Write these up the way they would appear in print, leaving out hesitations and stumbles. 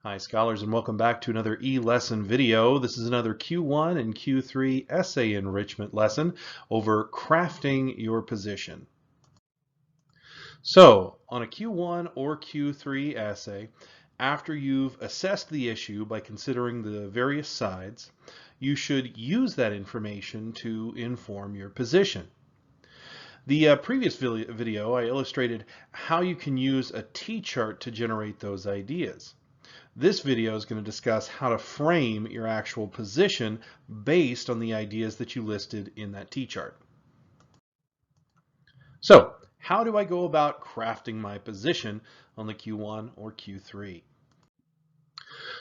Hi scholars, and welcome back to another e-lesson video. This is another Q1 and Q3 essay enrichment lesson over crafting your position. So on a Q1 or Q3 essay, after you've assessed the issue by considering the various sides, you should use that information to inform your position. The previous video, I illustrated how you can use a T-chart to generate those ideas. This video is going to discuss how to frame your actual position based on the ideas that you listed in that T-chart. So, how do I go about crafting my position on the Q1 or Q3?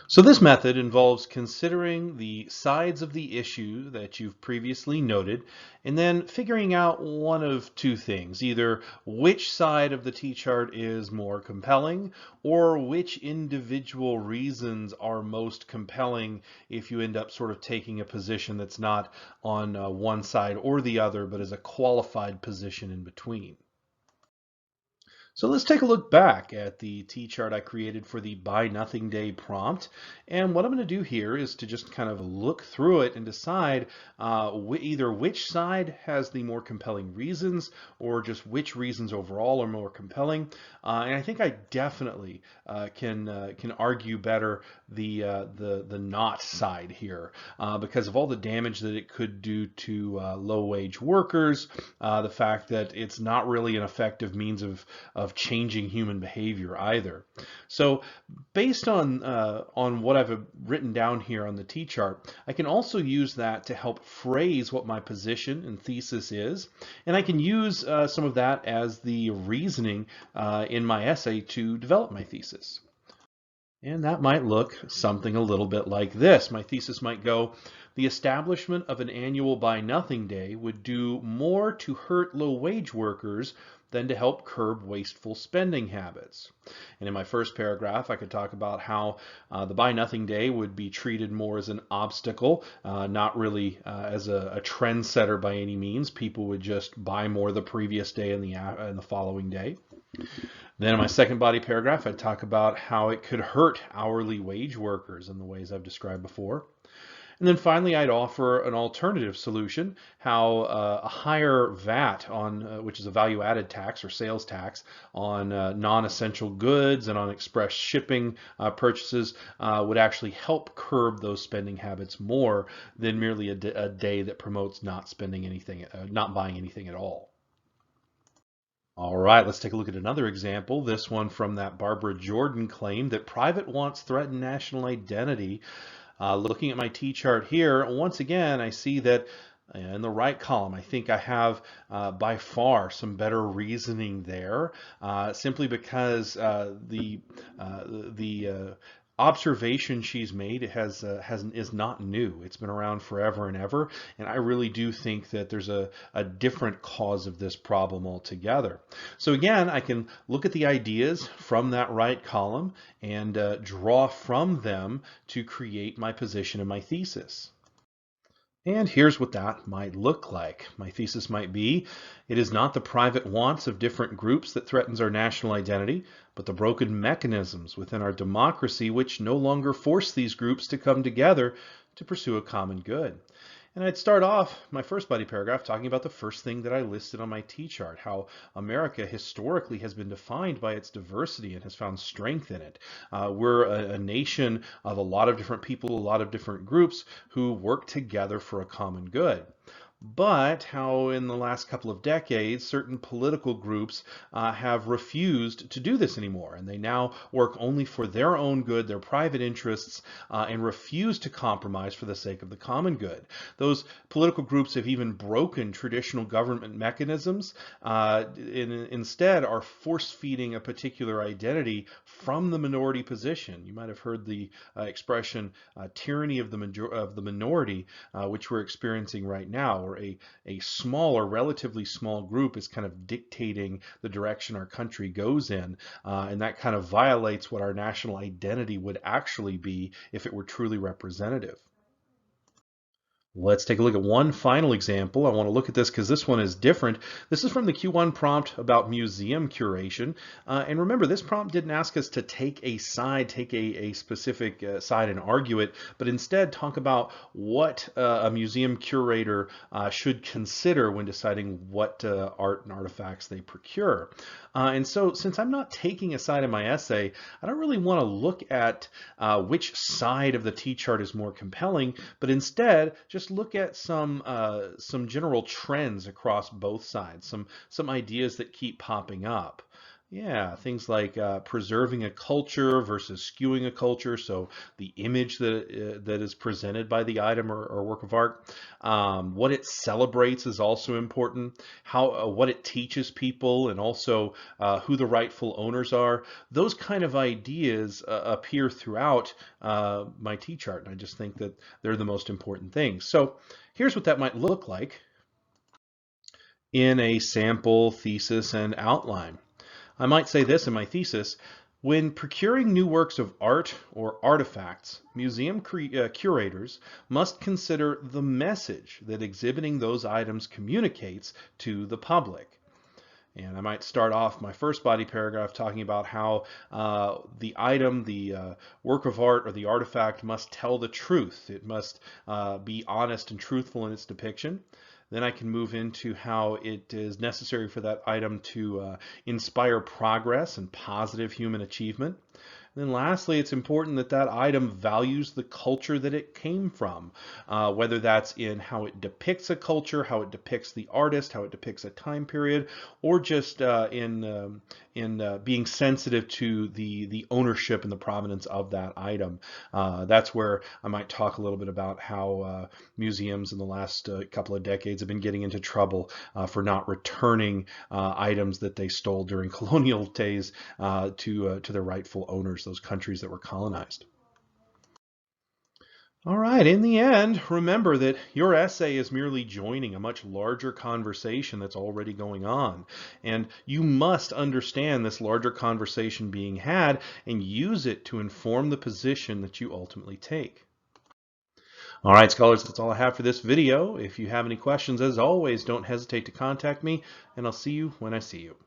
So this method involves considering the sides of the issue that you've previously noted, and then figuring out one of two things, either which side of the T-chart is more compelling, or which individual reasons are most compelling if you end up sort of taking a position that's not on one side or the other, but is a qualified position in between. So let's take a look back at the T-chart I created for the Buy Nothing Day prompt. And what I'm going to do here is to just kind of look through it and decide either which side has the more compelling reasons or just which reasons overall are more compelling. And I think I definitely can argue better the not side here because of all the damage that it could do to low-wage workers, the fact that it's not really an effective means of changing human behavior either. So based on what I've written down here on the T-chart, I can also use that to help phrase what my position and thesis is, and I can use some of that as the reasoning in my essay to develop my thesis. And that might look something a little bit like this. My thesis might go, the establishment of an annual Buy Nothing Day would do more to hurt low-wage workers than to help curb wasteful spending habits. And in my first paragraph, I could talk about how the Buy Nothing Day would be treated more as an obstacle, not really as a trendsetter by any means. People would just buy more the previous day and the following day. Then in my second body paragraph, I talk about how it could hurt hourly wage workers in the ways I've described before. And then finally, I'd offer an alternative solution, how a higher VAT on, which is a value-added tax or sales tax on non-essential goods and on express shipping purchases would actually help curb those spending habits more than merely a day that promotes not spending anything, not buying anything at all. All right, let's take a look at another example. This one from that Barbara Jordan claim that private wants threaten national identity. Looking at my T-chart here, once again, I see that in the right column, I think I have by far some better reasoning there, simply because the observation she's made is not new. It's been around forever and ever, and I really do think that there's a different cause of this problem altogether. So again, I can look at the ideas from that right column and draw from them to create my position in my thesis. And here's what that might look like. My thesis might be, it is not the private wants of different groups that threatens our national identity, but the broken mechanisms within our democracy which no longer force these groups to come together to pursue a common good. And I'd start off my first body paragraph talking about the first thing that I listed on my T-chart, how America historically has been defined by its diversity and has found strength in it. We're a nation of a lot of different people, a lot of different groups who work together for a common good. But how in the last couple of decades, certain political groups have refused to do this anymore, and they now work only for their own good, their private interests, and refuse to compromise for the sake of the common good. Those political groups have even broken traditional government mechanisms, instead are force-feeding a particular identity from the minority position. You might have heard the expression tyranny of the minority, which we're experiencing right now, where a small or relatively small group is kind of dictating the direction our country goes in, and that kind of violates what our national identity would actually be if it were truly representative. Let's take a look at one final example. I want to look at this because this one is different. This is from the Q1 prompt about museum curation. And remember, this prompt didn't ask us to take a side, take a specific side and argue it, but instead talk about what a museum curator should consider when deciding what art and artifacts they procure. And so since I'm not taking a side in my essay, I don't really want to look at which side of the T-chart is more compelling, but instead just look at some general trends across both sides, some ideas that keep popping up. Yeah, things like preserving a culture versus skewing a culture. So the image that is presented by the item or work of art, what it celebrates is also important. How what it teaches people, and also who the rightful owners are. Those kind of ideas appear throughout my T-chart, and I just think that they're the most important things. So here's what that might look like in a sample thesis and outline. I might say this in my thesis: when procuring new works of art or artifacts, museum curators must consider the message that exhibiting those items communicates to the public. And I might start off my first body paragraph talking about how the item, the work of art or the artifact must tell the truth. It must be honest and truthful in its depiction. Then I can move into how it is necessary for that item to inspire progress and positive human achievement. And then lastly, it's important that that item values the culture that it came from, whether that's in how it depicts a culture, how it depicts the artist, how it depicts a time period, or just in being sensitive to the ownership and the provenance of that item. That's where I might talk a little bit about how museums in the last couple of decades have been getting into trouble for not returning items that they stole during colonial days to their rightful owners, those countries that were colonized. All right, in the end, remember that your essay is merely joining a much larger conversation that's already going on. And you must understand this larger conversation being had and use it to inform the position that you ultimately take. All right, scholars, that's all I have for this video. If you have any questions, as always, don't hesitate to contact me, and I'll see you when I see you.